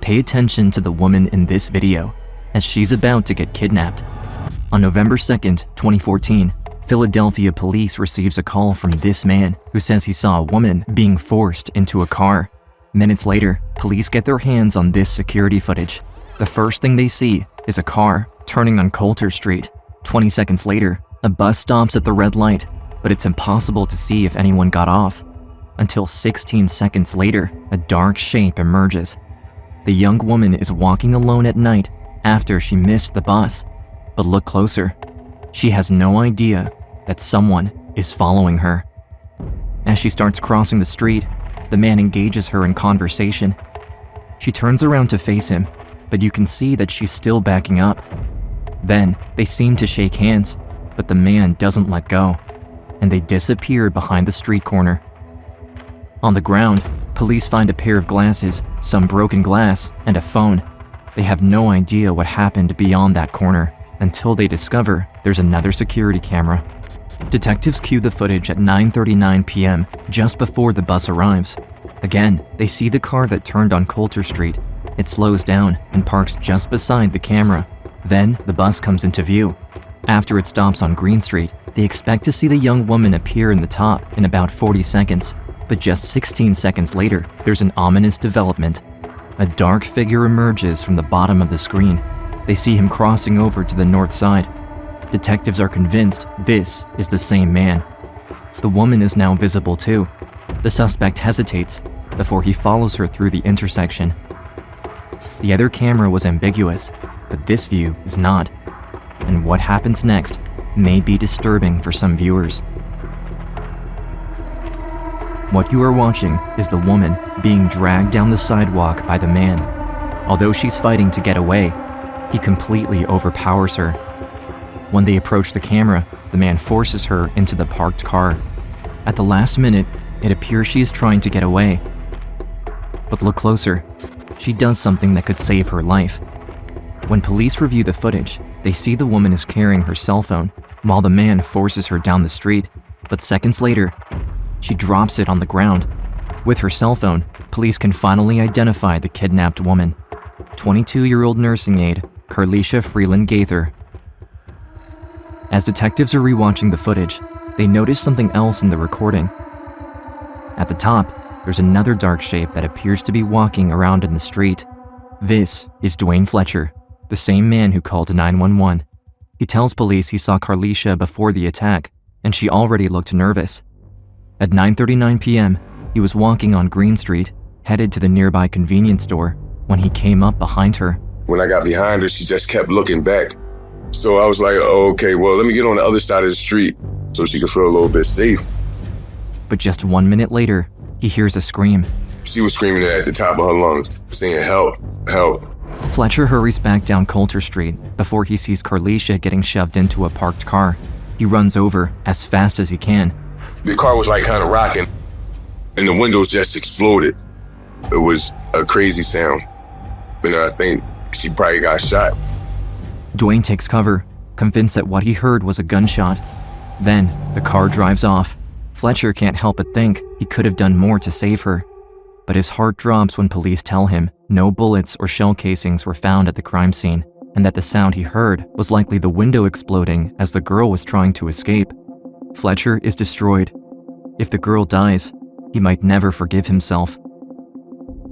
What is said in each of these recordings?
Pay attention to the woman in this video, as she's about to get kidnapped. On November 2nd, 2014, Philadelphia police receives a call from this man who says he saw a woman being forced into a car. Minutes later, police get their hands on this security footage. The first thing they see is a car turning on Coulter Street. 20 seconds later, a bus stops at the red light, but it's impossible to see if anyone got off. Until 16 seconds later, a dark shape emerges. The young woman is walking alone at night after she missed the bus. But look closer. She has no idea that someone is following her. As she starts crossing the street, the man engages her in conversation. She turns around to face him, but you can see that she's still backing up. Then, they seem to shake hands, but the man doesn't let go, and they disappear behind the street corner. On the ground, police find a pair of glasses, some broken glass, and a phone. They have no idea what happened beyond that corner until they discover there's another security camera. Detectives cue the footage at 9:39 p.m., just before the bus arrives. Again, they see the car that turned on Coulter Street. It slows down and parks just beside the camera. Then, the bus comes into view. After it stops on Green Street, they expect to see the young woman appear in the top in about 40 seconds. But just 16 seconds later, there's an ominous development. A dark figure emerges from the bottom of the screen. They see him crossing over to the north side. Detectives are convinced this is the same man. The woman is now visible too. The suspect hesitates before he follows her through the intersection. The other camera was ambiguous, but this view is not. And what happens next may be disturbing for some viewers. What you are watching is the woman being dragged down the sidewalk by the man. Although she's fighting to get away, he completely overpowers her. When they approach the camera, the man forces her into the parked car. At the last minute, it appears she is trying to get away. But look closer. She does something that could save her life. When police review the footage, they see the woman is carrying her cell phone while the man forces her down the street. But seconds later, she drops it on the ground. With her cell phone, police can finally identify the kidnapped woman. 22-year-old nursing aide, Carlesha Freeland-Gaither. As detectives are rewatching the footage, they notice something else in the recording. At the top, there's another dark shape that appears to be walking around in the street. This is Dwayne Fletcher, the same man who called 911. He tells police he saw Carlesha before the attack, and she already looked nervous. At 9:39 p.m., he was walking on Green Street, headed to the nearby convenience store, when he came up behind her. When I got behind her, she just kept looking back. So I was like, oh, okay, well, let me get on the other side of the street so she could feel a little bit safe. But just 1 minute later, he hears a scream. She was screaming at the top of her lungs, saying, help, help. Fletcher hurries back down Coulter Street before he sees Carlesha getting shoved into a parked car. He runs over as fast as he can. The car was like kind of rocking, and the windows just exploded. It was a crazy sound. But I think she probably got shot. Dwayne takes cover, convinced that what he heard was a gunshot. Then, the car drives off. Fletcher can't help but think he could have done more to save her. But his heart drops when police tell him no bullets or shell casings were found at the crime scene, and that the sound he heard was likely the window exploding as the girl was trying to escape. Fletcher is destroyed. If the girl dies, he might never forgive himself.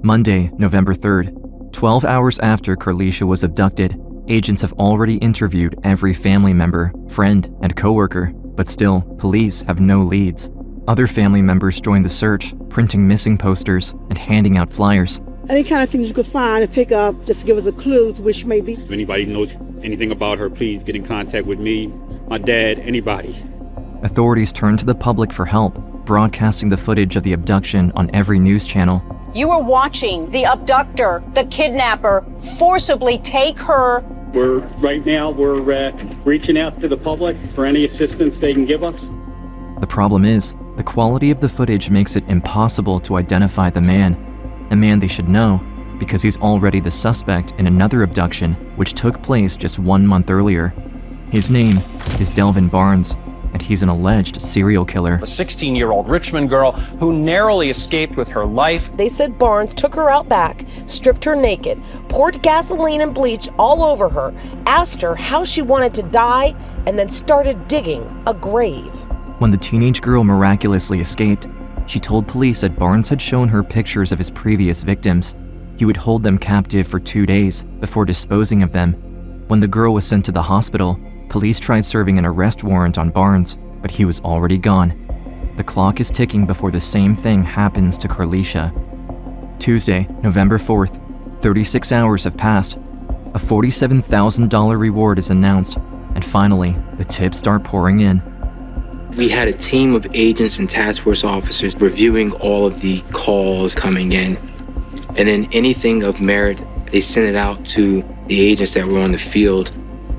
Monday, November 3rd, 12 hours after Carlesha was abducted, agents have already interviewed every family member, friend, and coworker, but still, police have no leads. Other family members joined the search, printing missing posters and handing out flyers. Any kind of things you could find and pick up just to give us a clue to which may be. If anybody knows anything about her, please get in contact with me, my dad, anybody. Authorities turn to the public for help, broadcasting the footage of the abduction on every news channel. You are watching the abductor, the kidnapper, forcibly take her. Right now we're reaching out to the public for any assistance they can give us. The problem is, the quality of the footage makes it impossible to identify the man. A man they should know, because he's already the suspect in another abduction which took place just 1 month earlier. His name is Delvin Barnes, and he's an alleged serial killer. A 16-year-old Richmond girl who narrowly escaped with her life. They said Barnes took her out back, stripped her naked, poured gasoline and bleach all over her, asked her how she wanted to die, and then started digging a grave. When the teenage girl miraculously escaped, she told police that Barnes had shown her pictures of his previous victims. He would hold them captive for 2 days before disposing of them. When the girl was sent to the hospital, police tried serving an arrest warrant on Barnes, but he was already gone. The clock is ticking before the same thing happens to Carlesha. Tuesday, November 4th, 36 hours have passed. A $47,000 reward is announced, and finally, the tips start pouring in. We had a team of agents and task force officers reviewing all of the calls coming in. And then anything of merit, they sent it out to the agents that were on the field.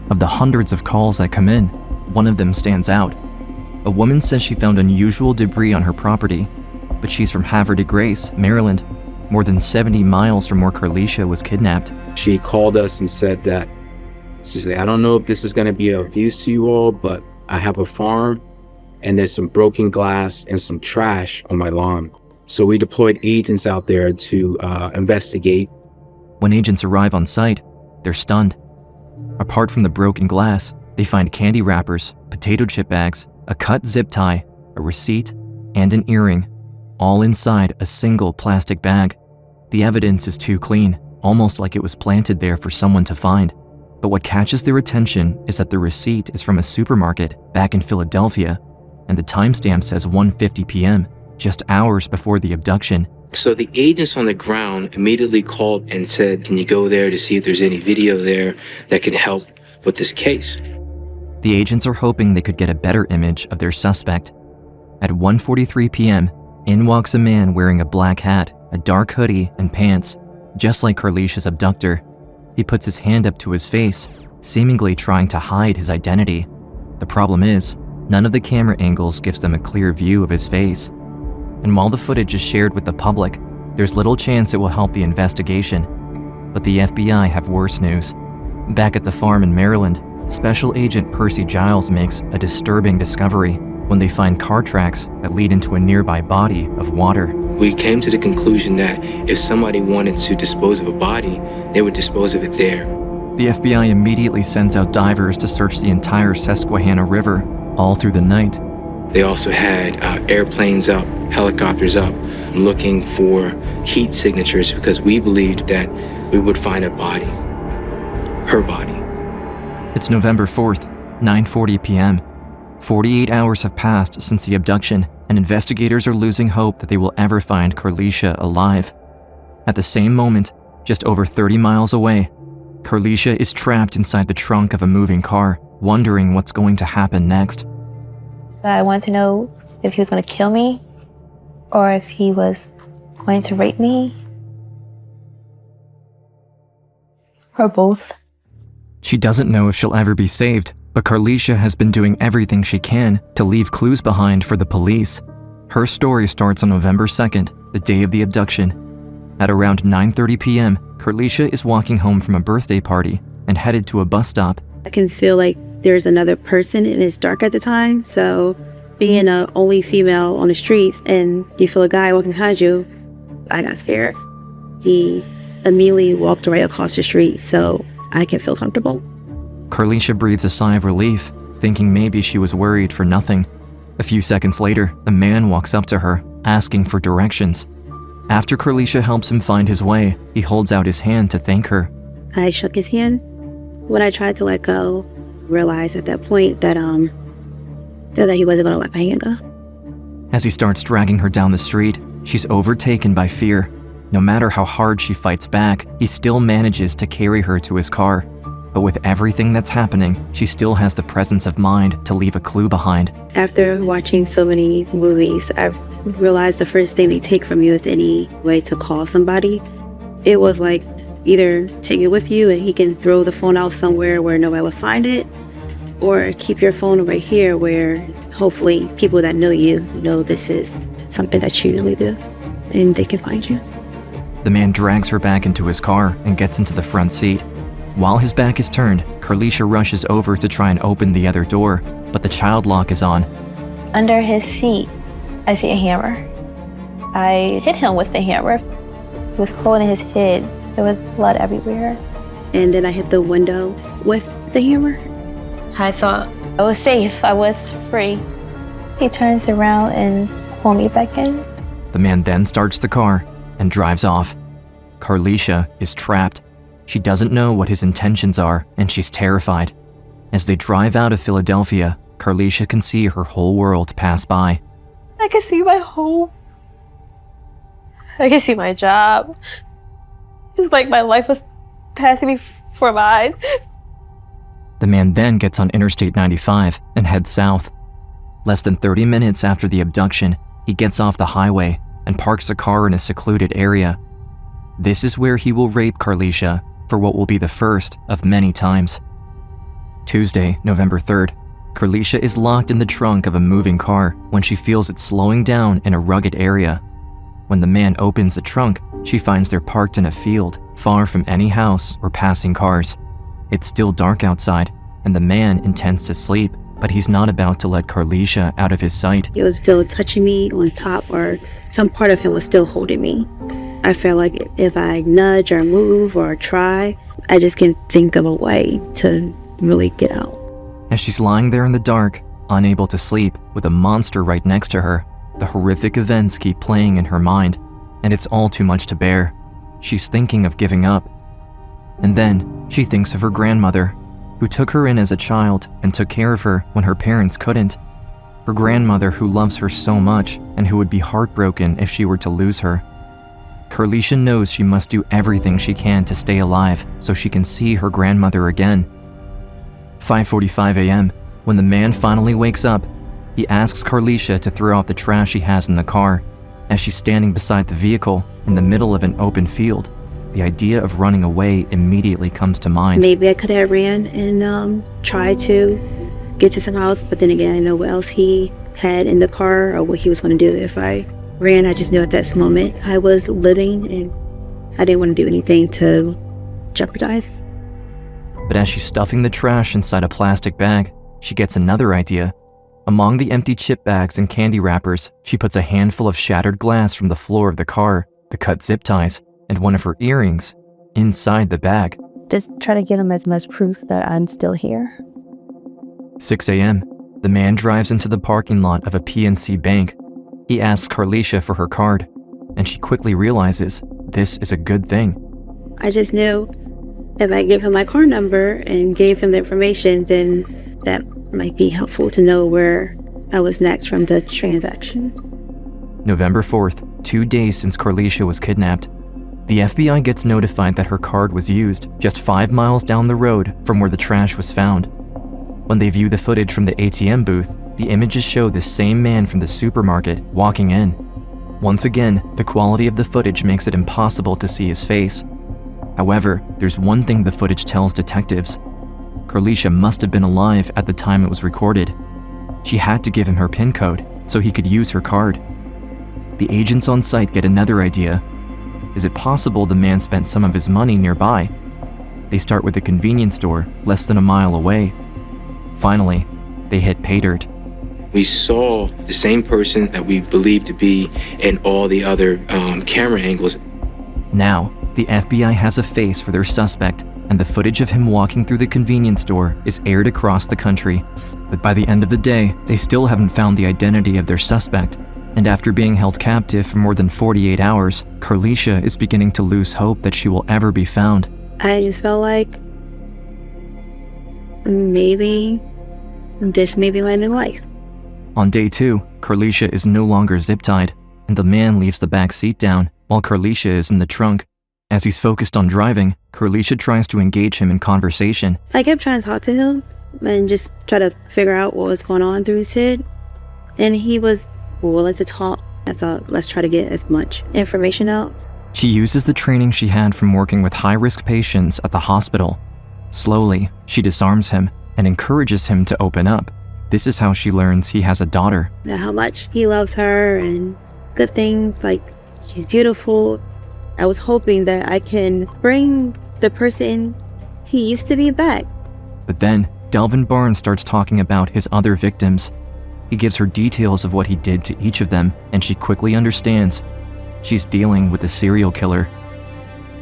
Of the hundreds of calls that come in, one of them stands out. A woman says she found unusual debris on her property, but she's from Havre de Grace, Maryland, more than 70 miles from where Carlesha was kidnapped. She called us and said that, she said, I don't know if this is going to be of use to you all, but I have a farm and there's some broken glass and some trash on my lawn. So we deployed agents out there to investigate. When agents arrive on site, they're stunned. Apart from the broken glass, they find candy wrappers, potato chip bags, a cut zip tie, a receipt, and an earring, all inside a single plastic bag. The evidence is too clean, almost like it was planted there for someone to find. But what catches their attention is that the receipt is from a supermarket back in Philadelphia, and the timestamp says 1:50 p.m., just hours before the abduction. So the agents on the ground immediately called and said, can you go there to see if there's any video there that can help with this case? The agents are hoping they could get a better image of their suspect. At 1:43 p.m., in walks a man wearing a black hat, a dark hoodie, and pants, just like Carlesha's abductor. He puts his hand up to his face, seemingly trying to hide his identity. The problem is, none of the camera angles gives them a clear view of his face. And while the footage is shared with the public, there's little chance it will help the investigation. But the FBI have worse news. Back at the farm in Maryland, Special Agent Percy Giles makes a disturbing discovery when they find car tracks that lead into a nearby body of water. We came to the conclusion that if somebody wanted to dispose of a body, they would dispose of it there. The FBI immediately sends out divers to search the entire Susquehanna River, all through the night. They also had airplanes up, helicopters up, looking for heat signatures because we believed that we would find a body, her body. It's November 4th, 9:40 p.m. 48 hours have passed since the abduction, and investigators are losing hope that they will ever find Carlesha alive. At the same moment, just over 30 miles away, Carlesha is trapped inside the trunk of a moving car, wondering what's going to happen next. I wanted to know if he was going to kill me or if he was going to rape me. Or both. She doesn't know if she'll ever be saved, but Carlesha has been doing everything she can to leave clues behind for the police. Her story starts on November 2nd, the day of the abduction. At around 9:30 p.m., Carlesha is walking home from a birthday party and headed to a bus stop. I can feel like there's another person and it's dark at the time, so being an only female on the streets and you feel a guy walking behind you, I got scared. He immediately walked right across the street, so I can feel comfortable. Carlesha breathes a sigh of relief, thinking maybe she was worried for nothing. A few seconds later, a man walks up to her, asking for directions. After Carlesha helps him find his way, he holds out his hand to thank her. I shook his hand. When I tried to let go, realized at that point that he wasn't going to let my hand go. As he starts dragging her down the street, she's overtaken by fear. No matter how hard she fights back, he still manages to carry her to his car. But with everything that's happening, she still has the presence of mind to leave a clue behind. After watching so many movies, I've realized the first thing they take from you is any way to call somebody. It was like, either take it with you and he can throw the phone out somewhere where nobody will find it, or keep your phone right here where hopefully people that know you know this is something that you usually do and they can find you. The man drags her back into his car and gets into the front seat. While his back is turned, Carlesha rushes over to try and open the other door, but the child lock is on. Under his seat, I see a hammer. I hit him with the hammer. He was holding his head. There was blood everywhere. And then I hit the window with the hammer. I thought I was safe. I was free. He turns around and pulls me back in. The man then starts the car and drives off. Carlesha is trapped. She doesn't know what his intentions are, and she's terrified. As they drive out of Philadelphia, Carlesha can see her whole world pass by. I can see my home. I can see my job. It's like my life was passing before my eyes. The man then gets on Interstate 95 and heads south. Less than 30 minutes after the abduction, he gets off the highway and parks the car in a secluded area. This is where he will rape Carlesha for what will be the first of many times. Tuesday, November 3rd, Carlesha is locked in the trunk of a moving car when she feels it slowing down in a rugged area. When the man opens the trunk, she finds they're parked in a field, far from any house or passing cars. It's still dark outside, and the man intends to sleep, but he's not about to let Carlesha out of his sight. He was still touching me on top, or some part of him was still holding me. I felt like if I nudge or move or try, I just can't think of a way to really get out. As she's lying there in the dark, unable to sleep, with a monster right next to her, the horrific events keep playing in her mind, and it's all too much to bear. She's thinking of giving up. And then she thinks of her grandmother, who took her in as a child and took care of her when her parents couldn't. Her grandmother who loves her so much and who would be heartbroken if she were to lose her. Carlesha knows she must do everything she can to stay alive so she can see her grandmother again. 5:45 a.m., when the man finally wakes up, he asks Carlesha to throw out the trash he has in the car. As she's standing beside the vehicle in the middle of an open field, the idea of running away immediately comes to mind. Maybe I could have ran and tried to get to some house, but then again, I know what else he had in the car or what he was going to do if I ran. I just knew at that moment I was living and I didn't want to do anything to jeopardize. But as she's stuffing the trash inside a plastic bag, she gets another idea. Among the empty chip bags and candy wrappers, she puts a handful of shattered glass from the floor of the car, the cut zip ties, and one of her earrings inside the bag. Just try to give him as much proof that I'm still here. 6 a.m., the man drives into the parking lot of a PNC bank. He asks Carlesha for her card, and she quickly realizes this is a good thing. I just knew if I gave him my card number and gave him the information, then that might be helpful to know where I was next from the transaction. November 4th, 2 days since Carlesha was kidnapped, the FBI gets notified that her card was used just 5 miles down the road from where the trash was found. When they view the footage from the ATM booth, the images show the same man from the supermarket walking in. Once again, the quality of the footage makes it impossible to see his face. However, there's one thing the footage tells detectives. Carlesha must have been alive at the time it was recorded. She had to give him her PIN code so he could use her card. The agents on site get another idea. Is it possible the man spent some of his money nearby? They start with a convenience store less than a mile away. Finally, they hit pay dirt. We saw the same person that we believed to be in all the other camera angles. Now, the FBI has a face for their suspect, and the footage of him walking through the convenience store is aired across the country. But by the end of the day, they still haven't found the identity of their suspect. And after being held captive for more than 48 hours, Carlesha is beginning to lose hope that she will ever be found. I just felt like maybe this may be landing life. On day 2, Carlesha is no longer zip-tied, and the man leaves the back seat down while Carlesha is in the trunk. As he's focused on driving, Carlesha tries to engage him in conversation. I kept trying to talk to him and just try to figure out what was going on through his head. And he was willing to talk. I thought, let's try to get as much information out. She uses the training she had from working with high-risk patients at the hospital. Slowly, she disarms him and encourages him to open up. This is how she learns he has a daughter. How much he loves her and good things, like she's beautiful. I was hoping that I can bring the person He used to be back. But then, Delvin Barnes starts talking about his other victims. He gives her details of what he did to each of them, and she quickly understands. She's dealing with a serial killer.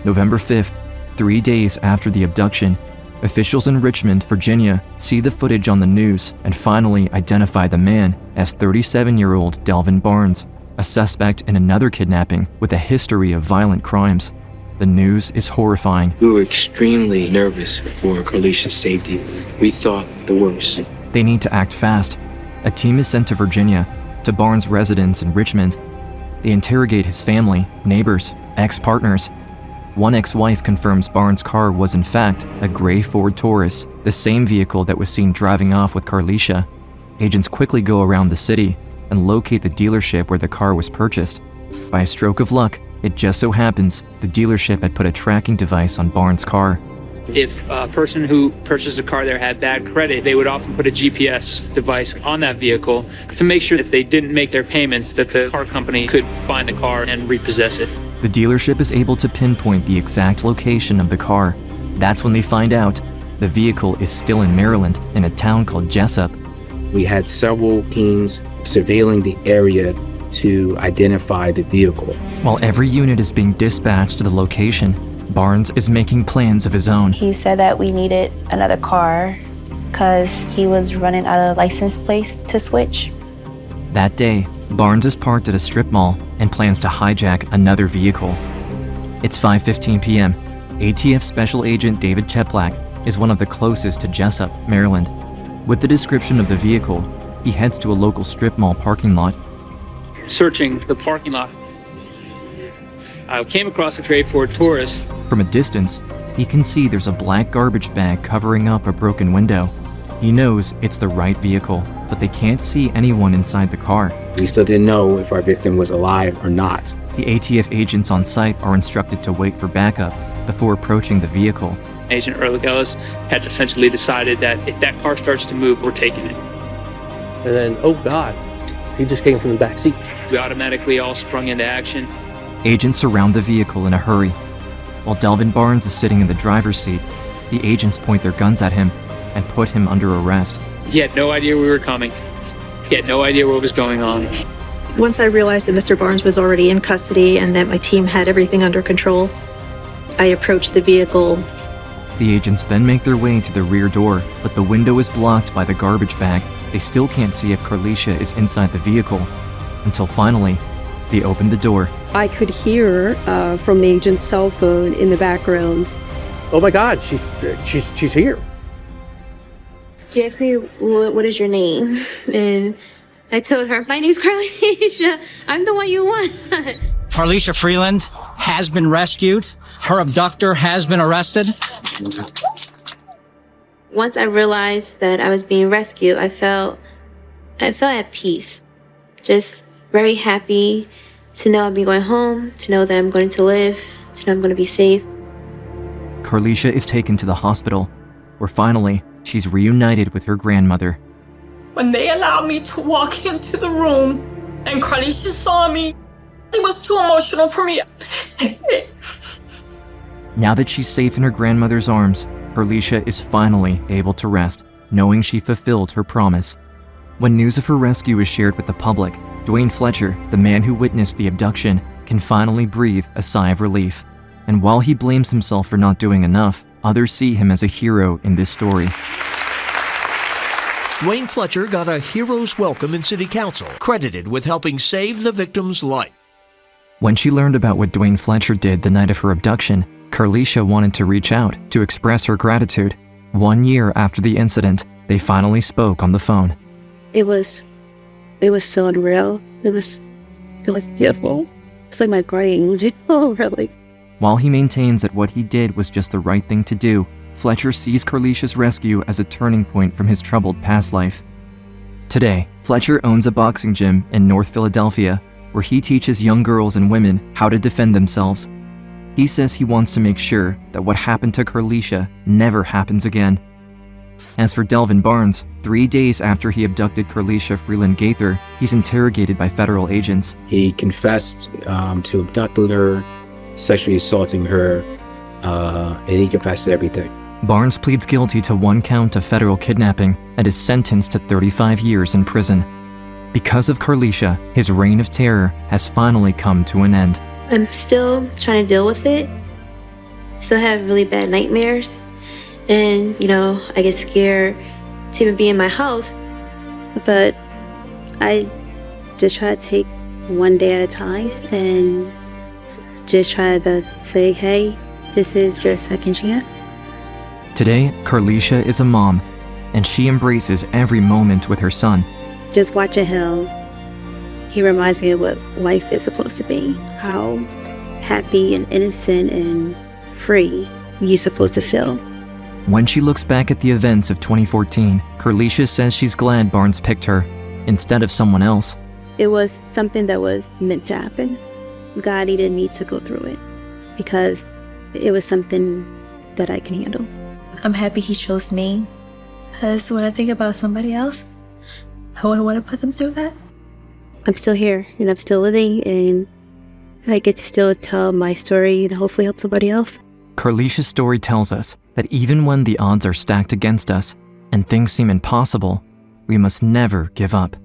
November 5th, 3 days after the abduction, officials in Richmond, Virginia, see the footage on the news and finally identify the man as 37-year-old Delvin Barnes, a suspect in another kidnapping with a history of violent crimes. The news is horrifying. We were extremely nervous for Carlesha's safety. We thought the worst. They need to act fast. A team is sent to Virginia, to Barnes' residence in Richmond. They interrogate his family, neighbors, ex-partners. One ex-wife confirms Barnes' car was in fact a gray Ford Taurus, the same vehicle that was seen driving off with Carlesha. Agents quickly go around the city and locate the dealership where the car was purchased. By a stroke of luck, it just so happens the dealership had put a tracking device on Barnes' car. If a person who purchased a car there had bad credit, they would often put a GPS device on that vehicle to make sure that they didn't make their payments, that the car company could find the car and repossess it. The dealership is able to pinpoint the exact location of the car. That's when they find out the vehicle is still in Maryland, in a town called Jessup. We had several teams surveilling the area to identify the vehicle. While every unit is being dispatched to the location, Barnes is making plans of his own. He said that we needed another car because he was running out of license plates to switch. That day, Barnes is parked at a strip mall and plans to hijack another vehicle. It's 5:15 p.m. ATF Special Agent David Cheplack is one of the closest to Jessup, Maryland. With the description of the vehicle, he heads to a local strip mall parking lot. Searching the parking lot, I came across a gray Ford Taurus. From a distance, he can see there's a black garbage bag covering up a broken window. He knows it's the right vehicle, but they can't see anyone inside the car. We still didn't know if our victim was alive or not. The ATF agents on site are instructed to wait for backup before approaching the vehicle. Agent Ehrlich Ellis had essentially decided that if that car starts to move, we're taking it. And then, oh God, he just came from the back seat. We automatically all sprung into action. Agents surround the vehicle in a hurry. While Delvin Barnes is sitting in the driver's seat, the agents point their guns at him and put him under arrest. He had no idea we were coming. He had no idea what was going on. Once I realized that Mr. Barnes was already in custody and that my team had everything under control, I approached the vehicle. The agents then make their way to the rear door, but the window is blocked by the garbage bag. They still can't see if Carlesha is inside the vehicle, until finally, they open the door. I could hear from the agent's cell phone in the background. Oh my God, she's here. She asked me, what is your name? And I told her, my name's Carlesha. I'm the one you want. Carlesha Freeland has been rescued. Her abductor has been arrested. Once I realized that I was being rescued, I felt at peace. Just very happy to know I'll be going home, to know that I'm going to live, to know I'm going to be safe. Carlesha is taken to the hospital, where finally, she's reunited with her grandmother. When they allowed me to walk into the room and Carlesha saw me, it was too emotional for me. Now that she's safe in her grandmother's arms, Carlesha is finally able to rest, knowing she fulfilled her promise. When news of her rescue is shared with the public, Dwayne Fletcher, the man who witnessed the abduction, can finally breathe a sigh of relief. And while he blames himself for not doing enough, others see him as a hero in this story. Dwayne Fletcher got a hero's welcome in City Council, credited with helping save the victim's life. When she learned about what Dwayne Fletcher did the night of her abduction, Carlesha wanted to reach out to express her gratitude. 1 year after the incident, they finally spoke on the phone. It was so unreal. It was beautiful. It's like my guardian angel, really. While he maintains that what he did was just the right thing to do, Fletcher sees Carlesha's rescue as a turning point from his troubled past life. Today, Fletcher owns a boxing gym in North Philadelphia, where he teaches young girls and women how to defend themselves. He says he wants to make sure that what happened to Carlesha never happens again. As for Delvin Barnes, 3 days after he abducted Carlesha Freeland-Gaither, he's interrogated by federal agents. He confessed to abducting her, sexually assaulting her, and he confessed to everything. Barnes pleads guilty to 1 count of federal kidnapping and is sentenced to 35 years in prison. Because of Carlesha, his reign of terror has finally come to an end. I'm still trying to deal with it. Still have really bad nightmares. And, I get scared to even be in my house. But I just try to take one day at a time and just try to say, hey, this is your second chance. Today, Carlesha is a mom, and she embraces every moment with her son. Just watching him, he reminds me of what life is supposed to be. How happy and innocent and free you're supposed to feel. When she looks back at the events of 2014, Carlesha says she's glad Barnes picked her instead of someone else. It was something that was meant to happen. God needed me to go through it because it was something that I can handle. I'm happy he chose me, because when I think about somebody else, I wouldn't want to put them through that. I'm still here, and I'm still living, and I get to still tell my story and hopefully help somebody else. Carlesha's story tells us that even when the odds are stacked against us and things seem impossible, we must never give up.